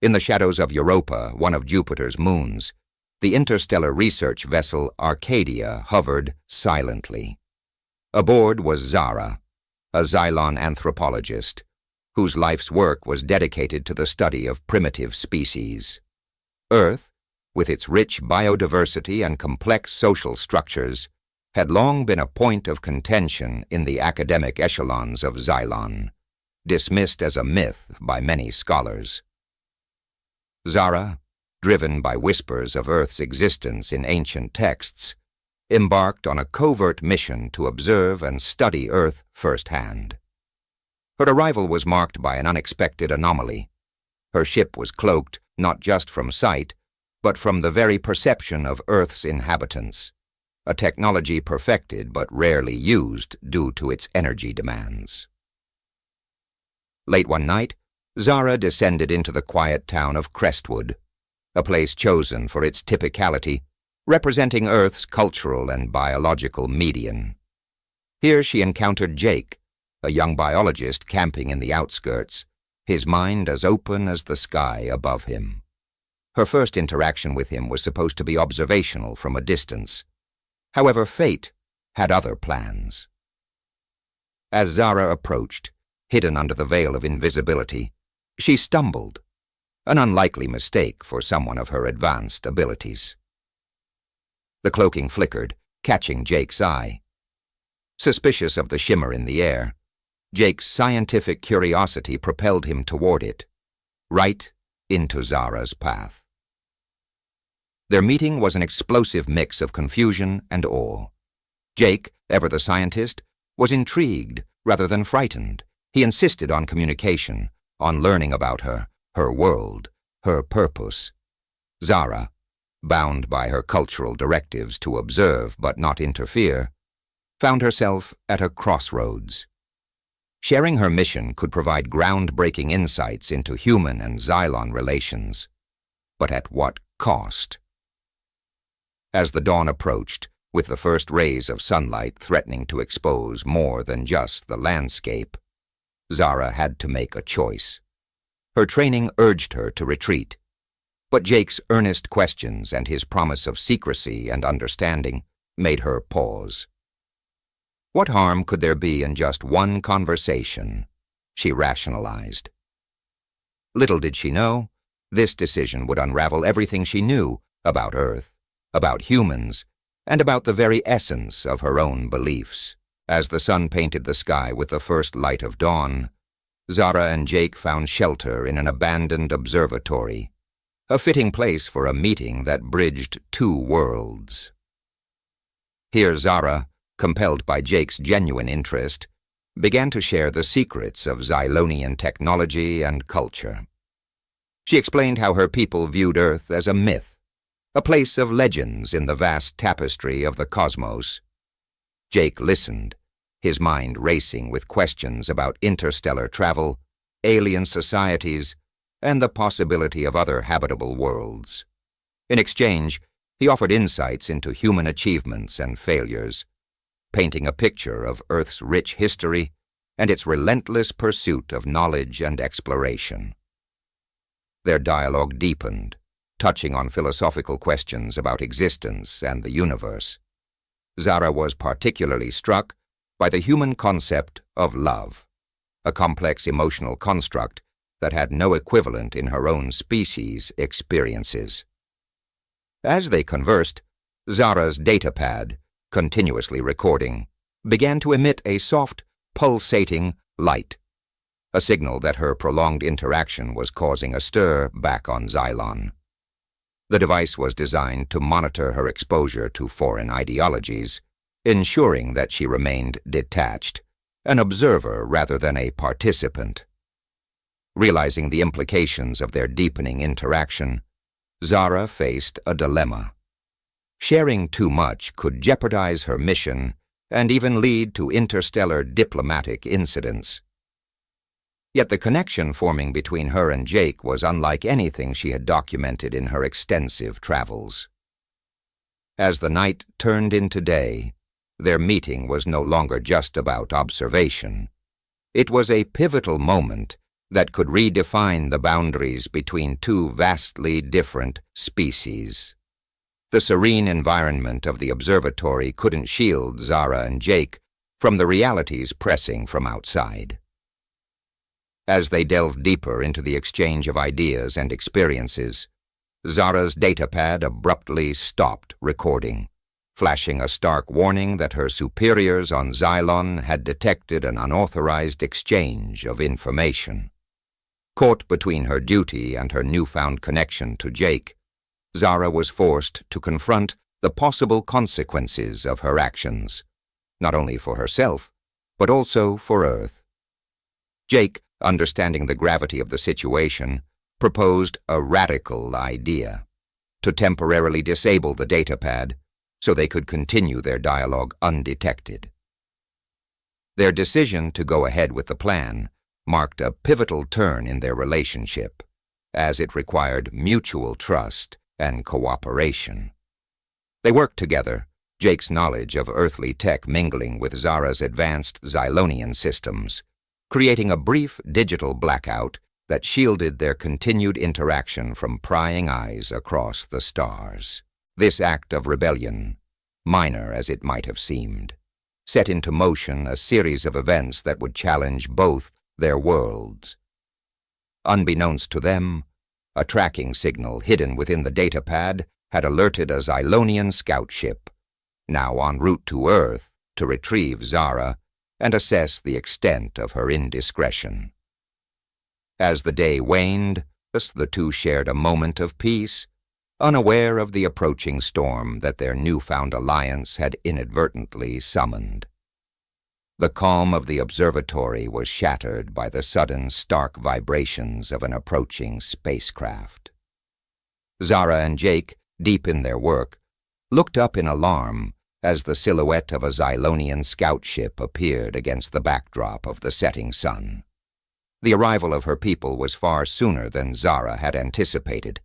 In the shadows of Europa, one of Jupiter's moons, the interstellar research vessel Arcadia hovered silently. Aboard was Zara, a Xylon anthropologist, whose life's work was dedicated to the study of primitive species. Earth, with its rich biodiversity and complex social structures, had long been a point of contention in the academic echelons of Xylon, dismissed as a myth by many scholars. Zara, driven by whispers of Earth's existence in ancient texts, embarked on a covert mission to observe and study Earth firsthand. Her arrival was marked by an unexpected anomaly. Her ship was cloaked not just from sight, but from the very perception of Earth's inhabitants, a technology perfected but rarely used due to its energy demands. Late one night, Zara descended into the quiet town of Crestwood, a place chosen for its typicality, representing Earth's cultural and biological median. Here she encountered Jake, a young biologist camping in the outskirts, his mind as open as the sky above him. Her first interaction with him was supposed to be observational from a distance. However, fate had other plans. As Zara approached, hidden under the veil of invisibility, she stumbled, an unlikely mistake for someone of her advanced abilities. The cloaking flickered, catching Jake's eye. Suspicious of the shimmer in the air, Jake's scientific curiosity propelled him toward it, right into Zara's path. Their meeting was an explosive mix of confusion and awe. Jake, ever the scientist, was intrigued rather than frightened. He insisted on communication, on learning about her, her world, her purpose. Zara, bound by her cultural directives to observe but not interfere, found herself at a crossroads. Sharing her mission could provide groundbreaking insights into human and Xylon relations, but at what cost? As the dawn approached, with the first rays of sunlight threatening to expose more than just the landscape, Zara had to make a choice. Her training urged her to retreat, but Jake's earnest questions and his promise of secrecy and understanding made her pause. What harm could there be in just one conversation? She rationalized. Little did she know, this decision would unravel everything she knew about Earth, about humans, and about the very essence of her own beliefs. As the sun painted the sky with the first light of dawn, Zara and Jake found shelter in an abandoned observatory, a fitting place for a meeting that bridged two worlds. Here Zara, compelled by Jake's genuine interest, began to share the secrets of Xylonian technology and culture. She explained how her people viewed Earth as a myth, a place of legends in the vast tapestry of the cosmos. Jake listened, his mind racing with questions about interstellar travel, alien societies, and the possibility of other habitable worlds. In exchange, he offered insights into human achievements and failures, painting a picture of Earth's rich history and its relentless pursuit of knowledge and exploration. Their dialogue deepened, touching on philosophical questions about existence and the universe. Zara was particularly struck by the human concept of love, a complex emotional construct that had no equivalent in her own species' experiences. As they conversed, Zara's datapad, continuously recording, began to emit a soft, pulsating light, a signal that her prolonged interaction was causing a stir back on Xylon. The device was designed to monitor her exposure to foreign ideologies, ensuring that she remained detached, an observer rather than a participant. Realizing the implications of their deepening interaction, Zara faced a dilemma. Sharing too much could jeopardize her mission and even lead to interstellar diplomatic incidents. Yet the connection forming between her and Jake was unlike anything she had documented in her extensive travels. As the night turned into day, their meeting was no longer just about observation. It was a pivotal moment that could redefine the boundaries between two vastly different species. The serene environment of the observatory couldn't shield Zara and Jake from the realities pressing from outside. As they delved deeper into the exchange of ideas and experiences, Zara's datapad abruptly stopped recording, flashing a stark warning that her superiors on Xylon had detected an unauthorized exchange of information. Caught between her duty and her newfound connection to Jake, Zara was forced to confront the possible consequences of her actions, not only for herself, but also for Earth. Jake, understanding the gravity of the situation, proposed a radical idea: to temporarily disable the datapad so they could continue their dialogue undetected. Their decision to go ahead with the plan marked a pivotal turn in their relationship, as it required mutual trust and cooperation. They worked together, Jake's knowledge of earthly tech mingling with Zara's advanced Xylonian systems, creating a brief digital blackout that shielded their continued interaction from prying eyes across the stars. This act of rebellion, minor as it might have seemed, set into motion a series of events that would challenge both their worlds. Unbeknownst to them, a tracking signal hidden within the datapad had alerted a Xylonian scout ship, now en route to Earth to retrieve Zara and assess the extent of her indiscretion. As the day waned, the two shared a moment of peace, unaware of the approaching storm that their newfound alliance had inadvertently summoned. The calm of the observatory was shattered by the sudden stark vibrations of an approaching spacecraft. Zara and Jake, deep in their work, looked up in alarm as the silhouette of a Xylonian scout ship appeared against the backdrop of the setting sun. The arrival of her people was far sooner than Zara had anticipated,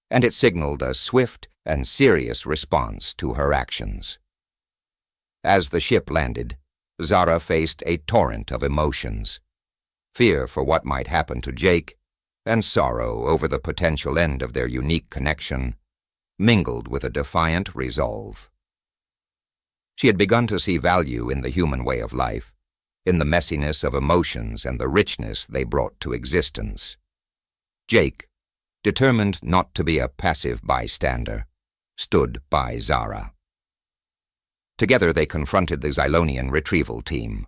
and it signaled a swift and serious response to her actions. As the ship landed, Zara faced a torrent of emotions: fear for what might happen to Jake, and sorrow over the potential end of their unique connection, mingled with a defiant resolve. She had begun to see value in the human way of life, in the messiness of emotions and the richness they brought to existence. Jake, determined not to be a passive bystander, stood by Zara. Together they confronted the Xylonian retrieval team,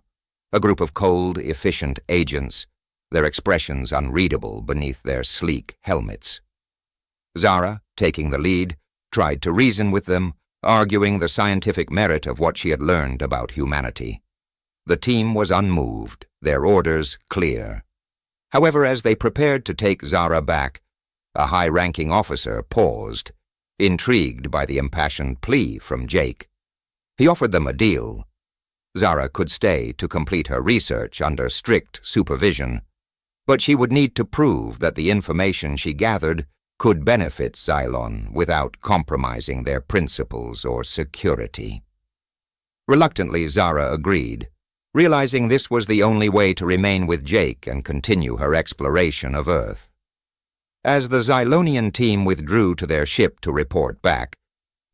a group of cold, efficient agents, their expressions unreadable beneath their sleek helmets. Zara, taking the lead, tried to reason with them, arguing the scientific merit of what she had learned about humanity. The team was unmoved, their orders clear. However, as they prepared to take Zara back, a high-ranking officer paused, intrigued by the impassioned plea from Jake. He offered them a deal. Zara could stay to complete her research under strict supervision, but she would need to prove that the information she gathered could benefit Xylon without compromising their principles or security. Reluctantly, Zara agreed, realizing this was the only way to remain with Jake and continue her exploration of Earth. As the Xylonian team withdrew to their ship to report back,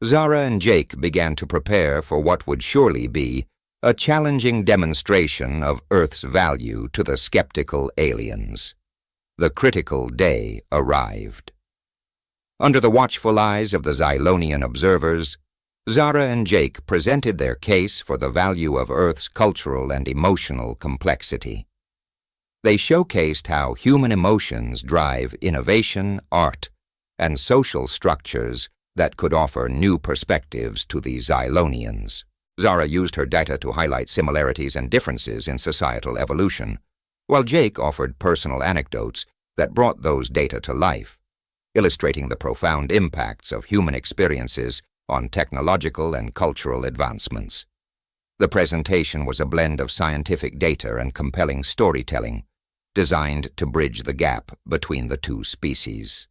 Zara and Jake began to prepare for what would surely be a challenging demonstration of Earth's value to the skeptical aliens. The critical day arrived. Under the watchful eyes of the Xylonian observers, Zara and Jake presented their case for the value of Earth's cultural and emotional complexity. They showcased how human emotions drive innovation, art, and social structures that could offer new perspectives to the Xylonians. Zara used her data to highlight similarities and differences in societal evolution, while Jake offered personal anecdotes that brought those data to life, illustrating the profound impacts of human experiences on technological and cultural advancements. The presentation was a blend of scientific data and compelling storytelling, designed to bridge the gap between the two species.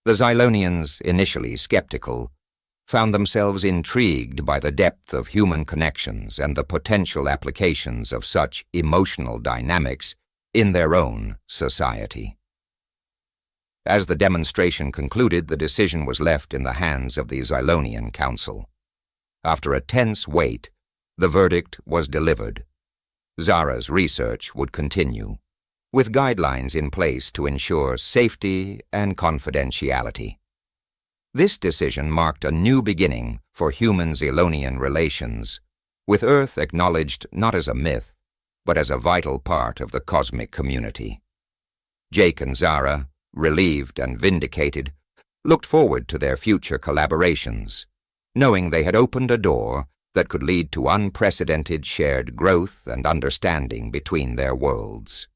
The Xylonians, initially skeptical, found themselves intrigued by the depth of human connections and the potential applications of such emotional dynamics in their own society. As the demonstration concluded, the decision was left in the hands of the Xylonian Council. After a tense wait, the verdict was delivered. Zara's research would continue, with guidelines in place to ensure safety and confidentiality. This decision marked a new beginning for human-Xylonian relations, with Earth acknowledged not as a myth, but as a vital part of the cosmic community. Jake and Zara, relieved and vindicated, looked forward to their future collaborations, knowing they had opened a door that could lead to unprecedented shared growth and understanding between their worlds.